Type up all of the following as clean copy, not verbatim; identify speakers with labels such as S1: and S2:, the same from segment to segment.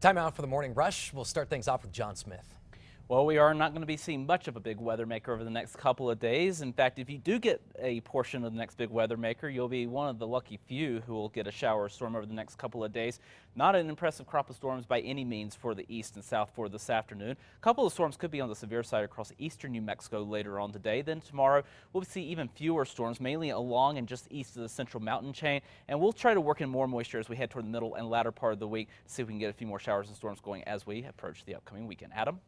S1: Time out for the morning rush. We'll start things off with John Smith.
S2: Well, we are not going to be seeing much of a big weather maker over the next couple of days. In fact, if you do get a portion of the next big weather maker, you'll be one of the lucky few who will get a shower or storm over the next couple of days. Not an impressive crop of storms by any means for the east and south for this afternoon. A couple of storms could be on the severe side across eastern New Mexico later on today. Then tomorrow, we'll see even fewer storms, mainly along and just east of the central mountain chain. And we'll try to work in more moisture as we head toward the middle and latter part of the week to see if we can get a few more showers and storms going as we approach the upcoming weekend. Adam?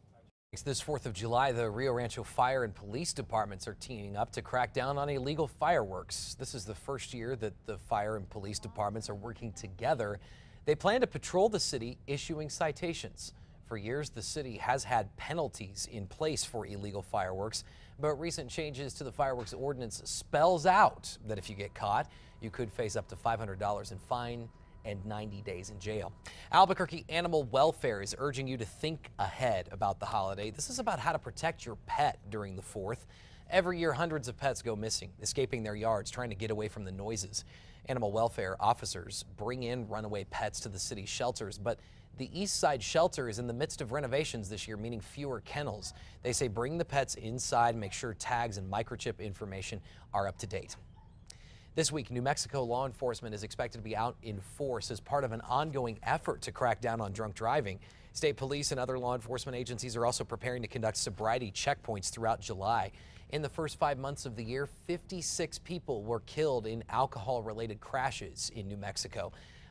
S1: This 4th of July, the Rio Rancho Fire and Police Departments are teaming up to crack down on illegal fireworks. This is the first year that the fire and police departments are working together. They plan to patrol the city, issuing citations. For years, the city has had penalties in place for illegal fireworks, but recent changes to the fireworks ordinance spells out that if you get caught, you could face up to $500 in fine and 90 days in jail. Albuquerque Animal Welfare is urging you to think ahead about the holiday. This is about how to protect your pet during the 4th. Every year, hundreds of pets go missing, escaping their yards, trying to get away from the noises. Animal welfare officers bring in runaway pets to the city shelters, but the East Side shelter is in the midst of renovations this year, meaning fewer kennels. They say bring the pets inside and make sure tags and microchip information are up to date. This week, New Mexico law enforcement is expected to be out in force as part of an ongoing effort to crack down on drunk driving. State police and other law enforcement agencies are also preparing to conduct sobriety checkpoints throughout July. In the first 5 months of the year, 56 people were killed in alcohol-related crashes in New Mexico.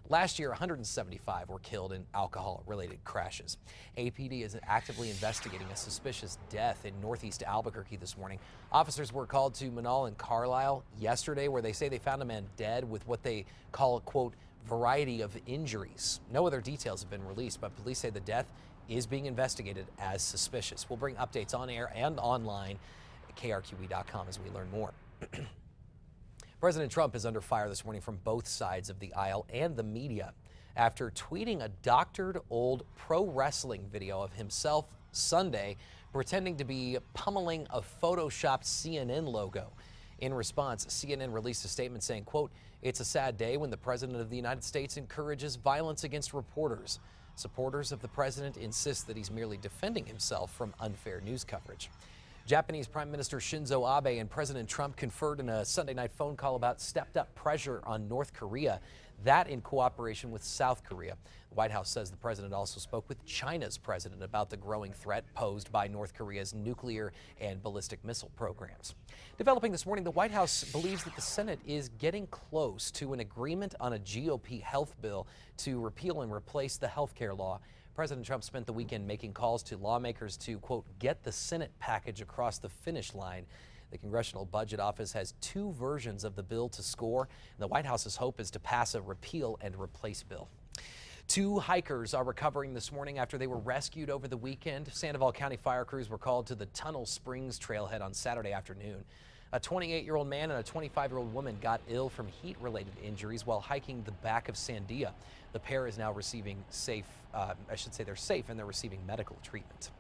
S1: Last year, 175 were killed in alcohol-related crashes. APD is actively investigating a suspicious death in northeast Albuquerque this morning. Officers were called to Manal and Carlisle yesterday, where they say they found a man dead with what they call, quote, variety of injuries. No other details have been released, but police say the death is being investigated as suspicious. We'll bring updates on air and online at KRQE.com as we learn more. President Trump is under fire this morning from both sides of the aisle and the media after tweeting a doctored old pro wrestling video of himself Sunday pretending to be pummeling a photoshopped CNN logo. In response, CNN released a statement saying, quote, "It's a sad day when the President of the United States encourages violence against reporters. Supporters of the president insist that he's merely defending himself from unfair news coverage." Japanese Prime Minister Shinzo Abe and President Trump conferred in a Sunday night phone call about stepped-up pressure on North Korea, that in cooperation with South Korea. The White House says the president also spoke with China's president about the growing threat posed by North Korea's nuclear and ballistic missile programs. Developing this morning, the White House believes that the Senate is getting close to an agreement on a GOP health bill to repeal and replace the health care law. President Trump spent the weekend making calls to lawmakers to, quote, get the Senate package across the finish line. The Congressional Budget Office has 2 versions of the bill to score, and the White House's hope is to pass a repeal and replace bill. 2 hikers are recovering this morning after they were rescued over the weekend. Sandoval County fire crews were called to the Tunnel Springs trailhead on Saturday afternoon. A 28-year-old man and a 25-year-old woman got ill from heat-related injuries while hiking the back of Sandia. The pair is now receiving they're safe and they're receiving medical treatment.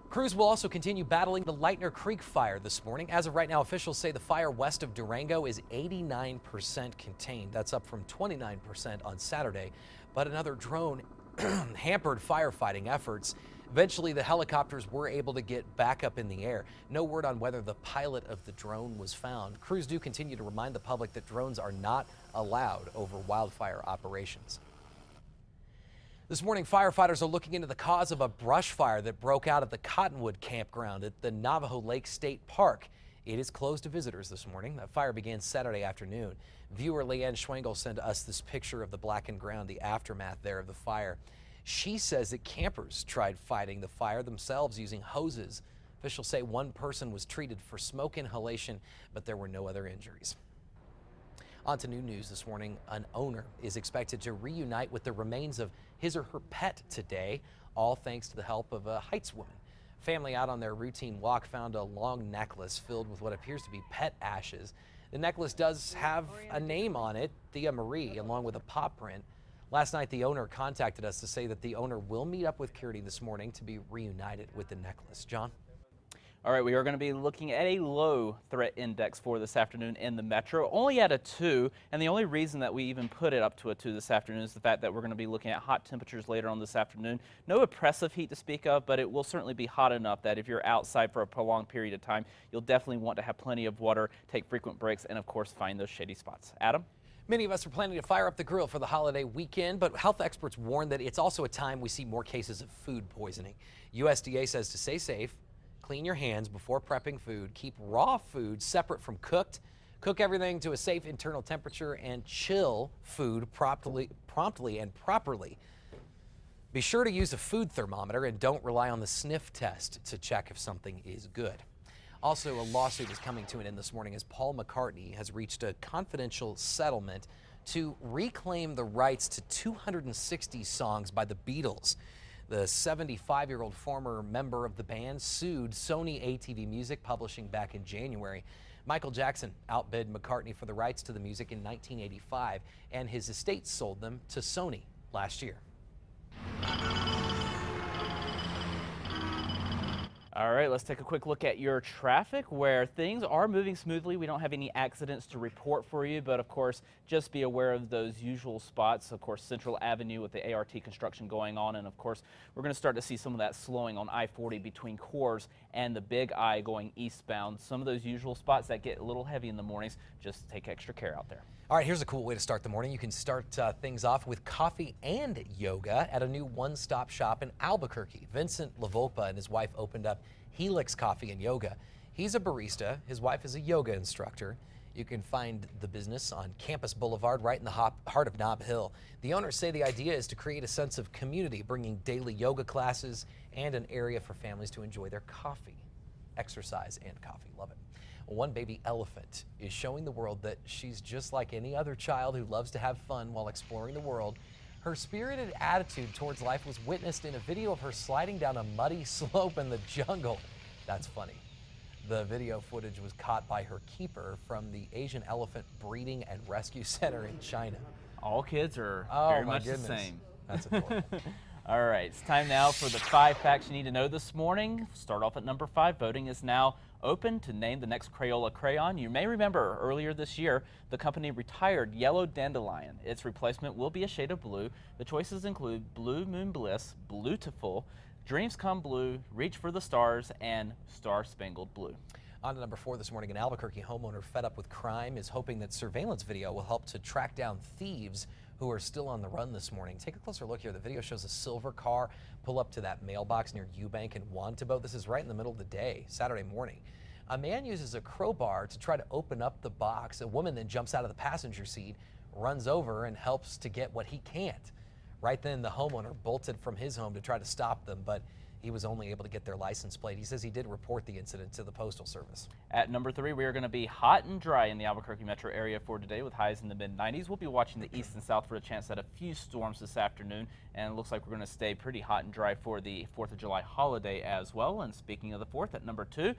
S1: Crews will also continue battling the Lightner Creek fire this morning. As of right now, officials say the fire west of Durango is 89% contained. That's up from 29% on Saturday. But another drone hampered firefighting efforts. Eventually, the helicopters were able to get back up in the air. No word on whether the pilot of the drone was found. Crews do continue to remind the public that drones are not allowed over wildfire operations. This morning, firefighters are looking into the cause of a brush fire that broke out at the Cottonwood campground at the Navajo Lake State Park. It is closed to visitors this morning. That fire began Saturday afternoon. Viewer Leanne Schwengel sent us this picture of the blackened ground, the aftermath there of the fire. She says that campers tried fighting the fire themselves using hoses. Officials say one person was treated for smoke inhalation, but there were no other injuries. On to new news this morning. An owner is expected to reunite with the remains of his or her pet today, all thanks to the help of a Heights woman. Family out on their routine walk found a long necklace filled with what appears to be pet ashes. The necklace does have a name on it, Thea Marie, along with a paw print. Last night, the owner contacted us to say that the owner will meet up with Curity this morning to be reunited with the necklace. John?
S2: All right, we are going to be looking at a low threat index for this afternoon in the metro, only at a 2. And the only reason that we even put it up to a 2 this afternoon is the fact that we're going to be looking at hot temperatures later on this afternoon. No oppressive heat to speak of, but it will certainly be hot enough that if you're outside for a prolonged period of time, you'll definitely want to have plenty of water, take frequent breaks, and of course find those shady spots. Adam?
S1: Many of us are planning to fire up the grill for the holiday weekend, but health experts warn that it's also a time we see more cases of food poisoning. USDA says to stay safe, clean your hands before prepping food, keep raw food separate from cooked, cook everything to a safe internal temperature, and chill food promptly and properly. Be sure to use a food thermometer and don't rely on the sniff test to check if something is good. Also, a lawsuit is coming to an end this morning as Paul McCartney has reached a confidential settlement to reclaim the rights to 260 songs by the Beatles. The 75-year-old former member of the band sued Sony ATV Music Publishing back in January. Michael Jackson outbid McCartney for the rights to the music in 1985, and his estate sold them to Sony last year.
S2: All right, let's take a quick look at your traffic where things are moving smoothly. We don't have any accidents to report for you, but of course, just be aware of those usual spots. Of course, Central Avenue with the ART construction going on. And of course, we're going to start to see some of that slowing on I-40 between Coors and the Big I going eastbound. Some of those usual spots that get a little heavy in the mornings, just take extra care out there.
S1: All right, here's a cool way to start the morning. You can start things off with coffee and yoga at a new one-stop shop in Albuquerque. Vincent LaVolpa and his wife opened up Helix Coffee and Yoga. He's a barista. His wife is a yoga instructor. You can find the business on Campus Boulevard right in the heart of Nob Hill. The owners say the idea is to create a sense of community, bringing daily yoga classes and an area for families to enjoy their coffee, exercise, and coffee. Love it. One baby elephant is showing the world that she's just like any other child who loves to have fun while exploring the world. Her spirited attitude towards life was witnessed in a video of her sliding down a muddy slope in the jungle. That's funny. The video footage was caught by her keeper from the Asian Elephant Breeding and Rescue Center in China.
S2: All kids are very much the same.
S1: That's adorable.
S2: All right, it's time now for the 5 facts you need to know this morning. Start off at number 5. Voting is now open to name the next Crayola crayon. You may remember earlier this year, the company retired Yellow Dandelion. Its replacement will be a shade of blue. The choices include Blue Moon Bliss, Bluetiful, Dreams Come Blue, Reach for the Stars, and Star Spangled Blue.
S1: On to number 4 this morning, an Albuquerque homeowner fed up with crime is hoping that surveillance video will help to track down thieves who are still on the run this morning. Take a closer look here. The video shows a silver car pull up to that mailbox near Eubank and Wantabo. This is right in the middle of the day, Saturday morning. A man uses a crowbar to try to open up the box. A woman then jumps out of the passenger seat, runs over, and helps to get what he can't. Right then, the homeowner bolted from his home to try to stop them, but he was only able to get their license plate. He says he did report the incident to the Postal Service.
S2: At number 3, we are going to be hot and dry in the Albuquerque metro area for today with highs in the mid-90s. We'll be watching the east and south for a chance at a few storms this afternoon, and it looks like we're going to stay pretty hot and dry for the 4th of July holiday as well. And speaking of the 4th, at number 2,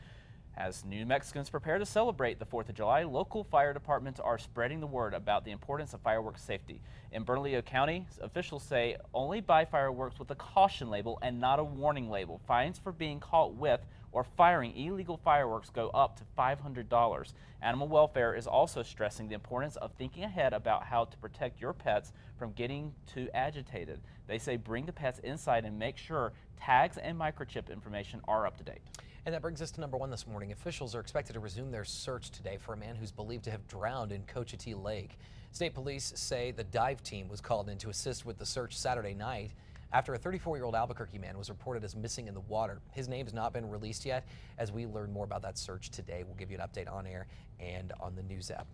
S2: as New Mexicans prepare to celebrate the 4th of July, local fire departments are spreading the word about the importance of fireworks safety. In Bernalillo County, officials say only buy fireworks with a caution label and not a warning label. Fines for being caught with or firing illegal fireworks go up to $500. Animal welfare is also stressing the importance of thinking ahead about how to protect your pets from getting too agitated. They say bring the pets inside and make sure tags and microchip information are up to date.
S1: And that brings us to number 1 this morning. Officials are expected to resume their search today for a man who's believed to have drowned in Cochiti Lake. State police say the dive team was called in to assist with the search Saturday night after a 34-year-old Albuquerque man was reported as missing in the water. His name has not been released yet. As we learn more about that search today, we'll give you an update on air and on the news app.